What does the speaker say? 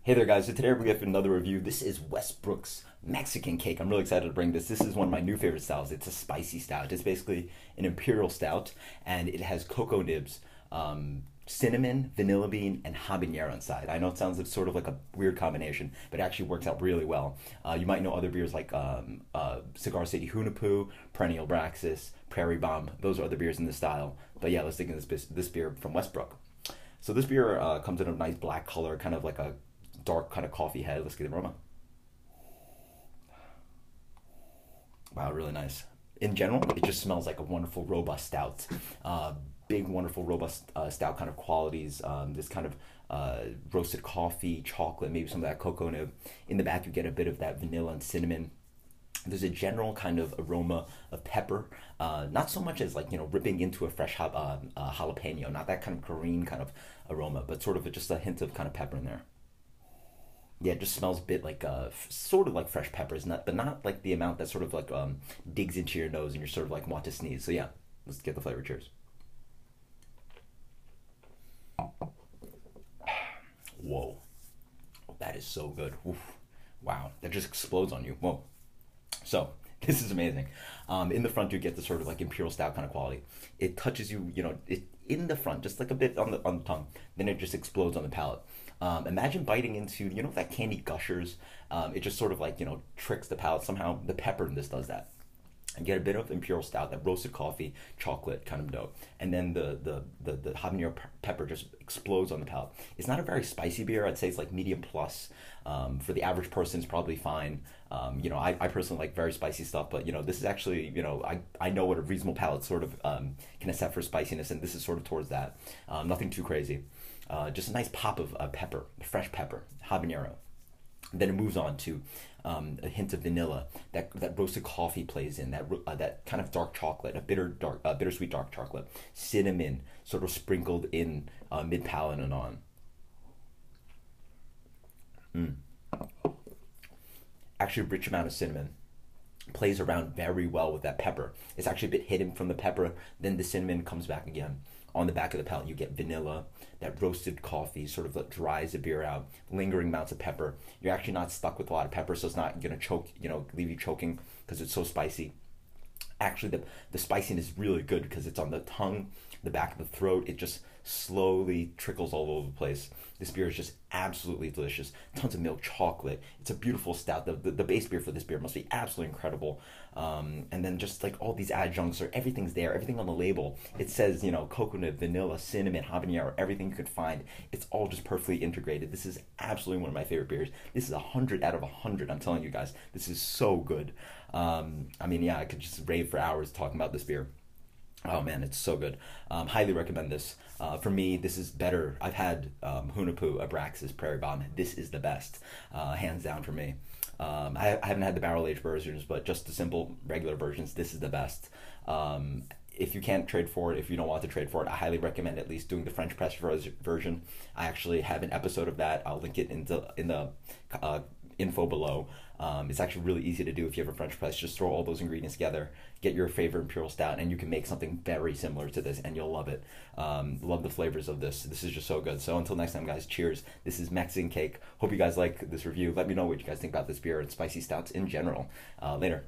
Hey there guys, so today we have another review. This is Westbrook's Mexican cake. I'm really excited to bring this. This is one of my new favorite styles. It's a spicy stout. It's basically an imperial stout and it has cocoa nibs, cinnamon, vanilla bean, and habanero inside. I know it sounds like sort of like a weird combination, but it actually works out really well. You might know other beers like Cigar City Hunapu, Perennial Braxis, Prairie Bomb. Those are other beers in this style. But yeah, let's dig into this beer from Westbrook. So this beer comes in a nice black color, kind of like a dark kind of coffee head. Let's get the aroma. Wow, really nice. In general, it just smells like a wonderful, robust stout. Big, wonderful, robust stout kind of qualities. This kind of roasted coffee, chocolate, maybe some of that cocoa nib. In the back, you get a bit of that vanilla and cinnamon. There's a general kind of aroma of pepper, not so much as like, you know, ripping into a fresh jalapeno, not that kind of green kind of aroma, but sort of just a hint of kind of pepper in there. Yeah, it just smells a bit like sort of like fresh peppers, but not like the amount that sort of like digs into your nose and you're sort of like want to sneeze. So yeah, let's get the flavor. Cheers. Whoa, that is so good. Oof. Wow, that just explodes on you. Whoa. So this is amazing. In the front, you get the sort of like imperial stout kind of quality. It touches you, you know, in the front, just like a bit on the tongue. Then it just explodes on the palate. Imagine biting into, you know, that candy Gushers. It just sort of like, you know, tricks the palate. Somehow the pepper in this does that. And get a bit of imperial stout, that roasted coffee, chocolate kind of note, and then the habanero pepper just explodes on the palate. It's not a very spicy beer. I'd say it's like medium plus. For the average person, it's probably fine. You know, I personally like very spicy stuff, but you know, this is actually, you know, I know what a reasonable palate sort of can accept for spiciness, and this is sort of towards that. Nothing too crazy. Just a nice pop of pepper, fresh pepper, habanero. Then it moves on to a hint of vanilla. That roasted coffee plays in. That kind of dark chocolate, a bittersweet dark chocolate. Cinnamon sort of sprinkled in mid palate and on. Actually, a rich amount of cinnamon plays around very well with that pepper. It's actually a bit hidden from the pepper. Then the cinnamon comes back again. On the back of the palate, you get vanilla, that roasted coffee sort of dries the beer out, lingering amounts of pepper. You're actually not stuck with a lot of pepper, so it's not gonna choke, you know, leave you choking because it's so spicy. Actually, the spiciness is really good because it's on the tongue, the back of the throat. It just slowly trickles all over the place. This beer is just absolutely delicious. Tons of milk chocolate. It's a beautiful stout. The base beer for this beer must be absolutely incredible. And then just like all these adjuncts, or everything's there, everything on the label. It says, you know, coconut, vanilla, cinnamon, habanero, everything you could find. It's all just perfectly integrated. This is absolutely one of my favorite beers. This is 100 out of 100. I'm telling you guys, this is so good. I mean, yeah, I could just rave for hours talking about this beer. Oh man, it's so good. Highly recommend this. For me, this is better. I've had Hunapu, Abraxas, Prairie Bomb. This is the best, hands down for me. I haven't had the barrel aged versions, but just the simple regular versions, this is the best. If you can't trade for it, if you don't want to trade for it, I highly recommend at least doing the French press version. I actually have an episode of that. I'll link it in the info below. It's actually really easy to do if you have a French press. Just throw all those ingredients together, get your favorite imperial stout, and you can make something very similar to this, and you'll love it. Love the flavors of this. This is just so good. So until next time, guys, cheers. This is Mexican Cake. Hope you guys like this review. Let me know what you guys think about this beer and spicy stouts in general. Later.